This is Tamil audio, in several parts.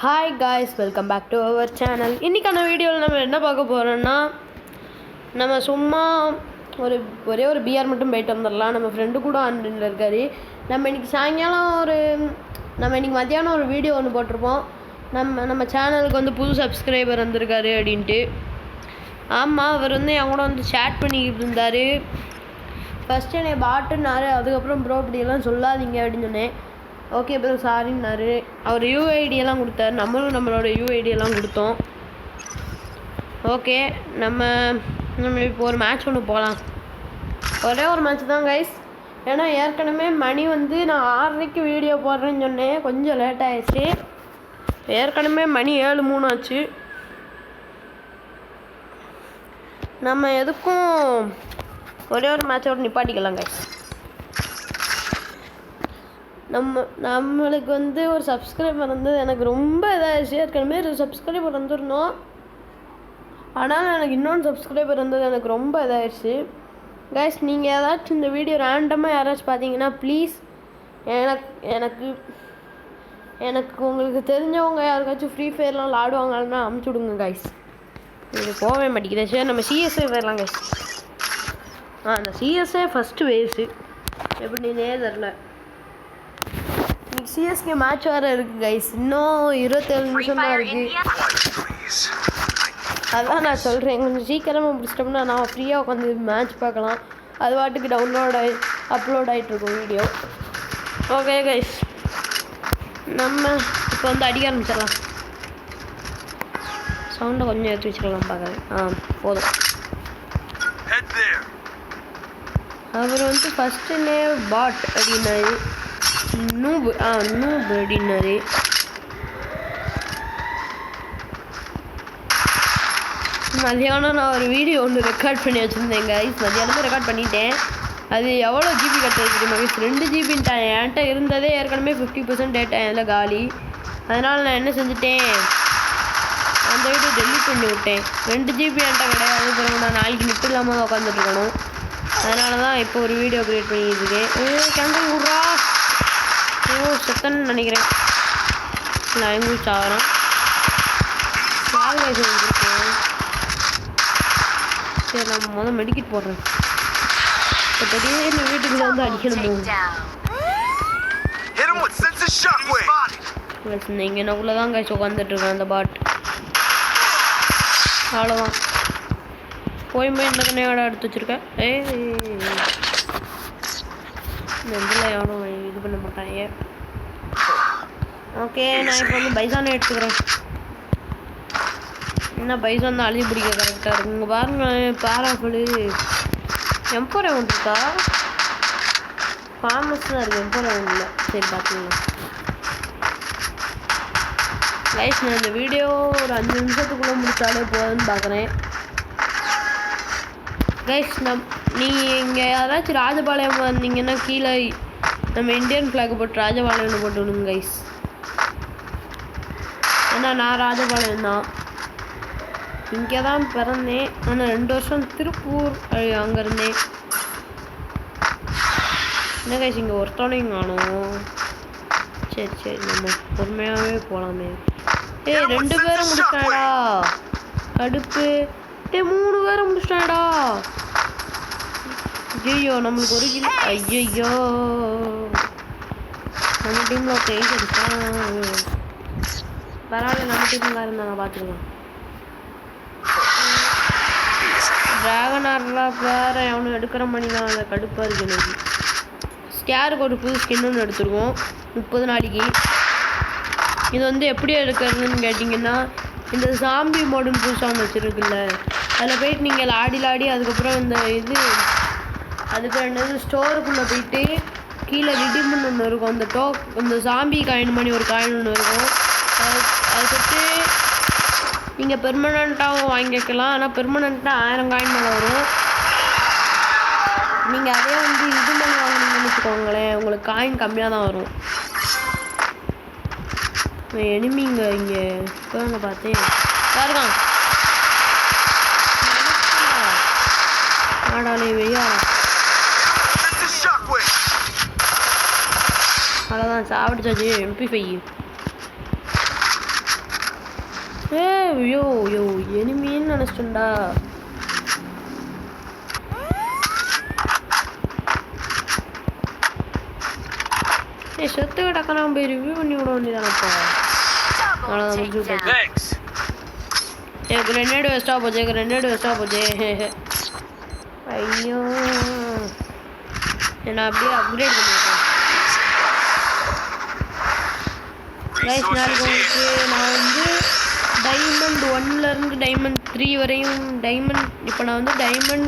Hi guys, welcome back to our channel. இன்றைக்கான வீடியோவில் நம்ம என்ன பார்க்க போகிறோன்னா, நம்ம சும்மா ஒரே ஒரு பிஆர் மட்டும் போயிட்டு வந்துடலாம். நம்ம ஃப்ரெண்டு கூட ஆன்லைனில் இருக்கார். நம்ம இன்றைக்கி மத்தியானம் ஒரு வீடியோ ஒன்று போட்டிருப்போம். நம்ம சேனலுக்கு வந்து புது சப்ஸ்கிரைபர் வந்திருக்காரு அப்படின்ட்டு. ஆமாம், அவர் வந்து என் கூட வந்து சேட் பண்ணிக்கிட்டு இருந்தார். ஃபஸ்ட்டு என்னை பாட்டுன்னாரு, அதுக்கப்புறம் ப்ரோ இப்படியெல்லாம் சொல்லாதீங்க அப்படின்னு சொன்னேன். Okay bro சாரின்னாரு. அவர் யூஐடியெல்லாம் கொடுத்தாரு, நம்மளோட யூஐடியெல்லாம் கொடுத்தோம். ஓகே, நம்ம இப்போ ஒரு மேட்ச் ஒன்று போகலாம். ஒரே ஒரு மேட்ச் தான் கைஸ். ஏன்னா ஏற்கனவே மணி வந்து நான் 6:30 வீடியோ போடுறேன்னு சொன்னேன், கொஞ்சம் லேட் ஆகிடுச்சு. ஏற்கனவே மணி 7:03 ஆச்சு. நம்ம எதுக்கும் ஒரே ஒரு மேட்சோடு நிப்பாட்டிக்கலாம் கைஸ். நம்மளுக்கு வந்து ஒரு சப்ஸ்கிரைபர் வந்து எனக்கு ரொம்ப இதாகிடுச்சு. ஏற்கனவே ஒரு சப்ஸ்கிரைபர் வந்துருந்தோம், ஆனால் எனக்கு இன்னொன்று சப்ஸ்கிரைபர் வந்தது எனக்கு ரொம்ப இதாகிடுச்சு. கைஸ், நீங்கள் ஏதாச்சும் இந்த வீடியோ ரேண்டமாக யாராச்சும் பார்த்தீங்கன்னா ப்ளீஸ் எனக்கு உங்களுக்கு தெரிஞ்சவங்க யாருக்காச்சும் ஃப்ரீ ஃபயர்லாம் விளாடுவாங்கன்னா அமுச்சு விடுங்க கைஸ். இது போகவே மாட்டேங்குது. சரி, நம்ம சிஎஸ்ஏ போயிடலாம் கைஸ். அந்த சிஎஸ்ஏ ஃபஸ்ட்டு வேவ்ஸு எப்படின்னே தெரில. சிஎஸ்கே மேட்ச் வேறு இருக்குது கைஸ். இன்னும் 27 நிமிஷம் தான் இருக்குது. அதான் நான் சொல்கிறேன், கொஞ்சம் சீக்கிரமாக முடிச்சிட்டோம்னா நான் ஃப்ரீயாக உட்காந்து மேட்ச் பார்க்கலாம். அது பாட்டுக்கு அப்லோட் ஆகிட்டுருக்கோம் வீடியோ. ஓகே கைஸ், நம்ம இப்போ வந்து அடிக்க ஆரம்பிச்சிடலாம். சவுண்டை கொஞ்சம் எடுத்து வச்சுக்கலாம் பார்க்குறேன். போதும். அவர் வந்து ஃபஸ்ட்டுன்னே பாட் அப்படின்னாரு, நூப் அப்படின்னாரு. மதியானம் நான் ஒரு வீடியோ ஒன்று ரெக்கார்ட் பண்ணி வச்சுருந்தேன் கைஸ். மதியானமே ரெக்கார்ட் பண்ணிட்டேன். அது எவ்வளோ ஜிபி கட்டுறது தெரியுமா கைஸ்? 2 ஜிபின்ட்டான். என்கிட்ட இருந்ததே ஏற்கனவே 50% டேட்டா அதில் காலி. அதனால் நான் என்ன செஞ்சுட்டேன், அந்த வீடியோ டெலிட் பண்ணி விட்டேன். 2 ஜிபி என்கிட்ட கிடையாது. பிறகு நான் நாளைக்கு நெட் இல்லாமல் உட்காந்துட்ருக்கணும். அதனால தான் இப்போ ஒரு வீடியோ க்ரியேட் பண்ணிக்கிட்டு இருக்கேன். கேன்சல் விட்றா. செத்தன்னு நினைக்கிறேன். லாங்குவேஜ் ஆகிறோம். இருக்கேன். சரி, நம்ம மெடிக்கெட் போடுறேன். இப்போ திடீர்னு வீட்டுக்குள்ள வந்து அடிக்கணும். நீங்கள் எனக்குள்ளதான் காய்ச்சி உட்காந்துட்ருக்கேன். அந்த பாட் அவ்வளோதான். போய் இந்த கண்ணையோட எடுத்து வச்சுருக்கேன். இந்த இதில் எவனும் இது பண்ண மாட்டாங்க. ஓகே, நான் இப்போ வந்து பைசானே எடுத்துக்கிறேன். என்ன பைசான் தான் அழுதி பிடிக்க கரெக்டாக இருக்கும். இங்கே பாருங்கள், பாராஃபுல் எம்போரே ஒன்று இருக்கா? ஃபார்மஸ் தான் இருக்குது, எம்போரே ஒன்று இல்லை. சரி, பார்த்துக்கலாம் கைஸ். நான் இந்த வீடியோ ஒரு 5 நிமிஷத்துக்குள்ளே முடித்தாலே போதுன்னு பார்க்குறேன் கைஸ். நீங்கள் இங்கே யாராச்சும் ராஜபாளையம் வந்தீங்கன்னா கீழே நம்ம இந்தியன் ஃப்ளாக் போட்டு ராஜபாளையம்னு போட்டு விடுங்க கைஸ். ஏன்னா நான் ராஜபாளையம் தான், இங்கே தான் பிறந்தேன். ஆனால் 2 வருஷம் திருப்பூர் அங்கே இருந்தேன். என்ன கைஸ், இங்கே ஒருத்தவனையும் காணும். சரி, நம்ம பொறுமையாகவே போகலாமே. 2 பேரை முடிச்சிட்டாடா, கடுப்பு. 3 பேரை முடிச்சிட்டாடா. ஐயோ, நம்மளுக்கு ஒரு கிலோ. ஐயோ, நம்ம டீமில் ஒரு ப்ரைஸ் எடுத்தோம். பரவாயில்ல, நம்ம டீமில் இருந்தாங்க, பார்த்துக்கலாம். ட்ராகன் ஆர்லாம் வேறு அவனு எடுக்கிற மணி தான். அந்த கடுப்பாக இருக்குது எனக்கு. ஸ்கேருக்கு ஒரு புது ஸ்கின் ஒன்று எடுத்துருக்கோம் 30 நாளைக்கு. இது வந்து எப்படி எடுக்கிறதுன்னு கேட்டிங்கன்னா, இந்த சாம்பி மோடுன்னு புதுசாக ஒன்று வச்சுருக்குல்ல, அதில் போயிட்டு நீங்கள் லாடி அதுக்கப்புறம் அதுக்கு என்னது ஸ்டோருக்குள்ளே போயிட்டு கீழே ரிடீம்னு ஒன்று இருக்கும். இந்த சாம்பி காயின் மணி ஒரு காயின் ஒன்று இருக்கும். அதை தொட்டு நீங்கள் பெர்மனண்ட்டாகவும் வாங்கிக்கலாம். ஆனால் பெர்மனண்ட்டாக 1000 காயின் மேலே வரும். நீங்கள் அதே வந்து இது மேலே வாங்கினீங்கன்னு வச்சுக்கோங்களேன், உங்களுக்கு காயின் கம்மியாக தான் வரும். எனிமிங்க இங்கே இப்போ நான் பார்த்தேன் பாருங்க. ஆடாலே வெய்யா, அவ்வளோதான் சாப்பிடுச்சாச்சு. MP5 ஐயோ ஐயோ எனிமின்னு நினச்சிட்டா. செத்து கிடக்கலாம் போய் ரிவ்யூ பண்ணி விட வேண்டியதானப்பா. அவ்வளோதான் முடிச்சு விட்டு. எனக்கு 2 வேஸ்ட்டாக போச்சு, எனக்கு 2 வேஸ்ட்டாக போச்சு. ஐயோ நான் அப்படியே அப்கிரேட் பண்ணியிருக்கேன். ரைஸ் நாளைக்கு உங்களுக்கு நான் வந்து டைமண்ட் 1லேருந்து டைமண்ட் 3 வரையும் இப்போ நான் வந்து டைமண்ட்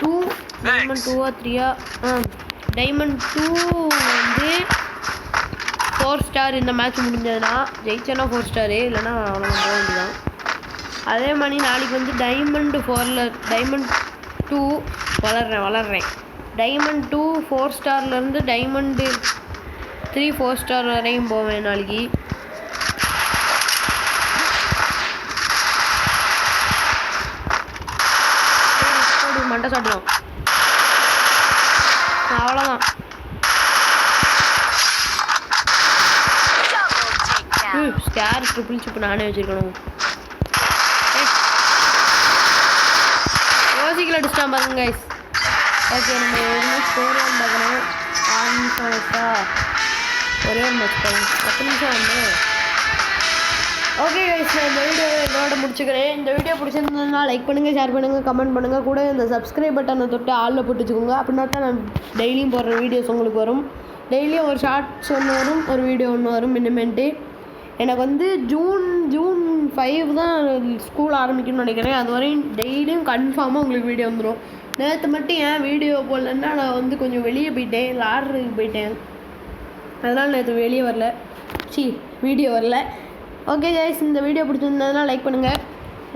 2ஆ 3ஆ டைமண்ட் 2 வந்து 4 ஸ்டார் இந்த மேட்ச் முடிஞ்சதுன்னா ஜெயிச்சேன்னா 4 ஸ்டாரு, இல்லைன்னா அவ்வளோதான் போக வேண்டியதான். அதே மாதிரி நாளைக்கு வந்து டைமண்ட் 2 வளர்றேன். டைமண்ட் 2 4 ஸ்டார்லேருந்து டைமண்ட் 3 4 ஸ்டார் வரையும் போவேன் நாளைக்கு. மண்டை சாட்டலாம், அவ்வளோதான். ஸ்கேர் ட்ரிபிள் சிப் நானே வச்சுருக்கணும். யோசிக்கல அடிச்சிட்டான் பாருங்க கைஸ். ஓகே நம்ம ஒரு ஸ்கோர் பார்க்கணும். 6 நிமிஷம் வச்சா ஒரே ஒரு மேட்ச் பாருங்க, 10 நிமிஷம் வந்து. ஓகே கைஸ், நான் இந்த வீடியோ இதோட முடிச்சுக்கிறேன். இந்த வீடியோ பிடிச்சிருந்ததுன்னா லைக் பண்ணுங்கள், ஷேர் பண்ணுங்கள், கமெண்ட் பண்ணுங்கள். கூட இந்த சப்ஸ்கிரைப் பட்டனை தொட்டு ஆளில் போட்டு வச்சுக்கோங்க. அப்படின்னா தான் நான் டெய்லியும் போடுற வீடியோஸ் உங்களுக்கு வரும். டெய்லியும் ஒரு ஷார்ட்ஸ் ஒன்று வரும், ஒரு வீடியோ ஒன்று வரும் இனிமேட்டு. எனக்கு வந்து ஜூன் 5 தான் ஸ்கூல் ஆரம்பிக்கணும்னு நினைக்கிறேன். அது வரையும் டெய்லியும் கன்ஃபார்மாக உங்களுக்கு வீடியோ வந்துடும். நேற்று மட்டும் ஏன் வீடியோ போடலன்னா நான் வந்து கொஞ்சம் வெளியே போயிட்டேன், லாட்ருக்கு போயிட்டேன். அதனால் நேற்று வெளியே வரல, வீடியோ வரல. ஓகே கைஸ், இந்த வீடியோ பிடிச்சிருந்ததுன்னா லைக் பண்ணுங்கள்.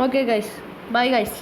Okay guys, bye guys.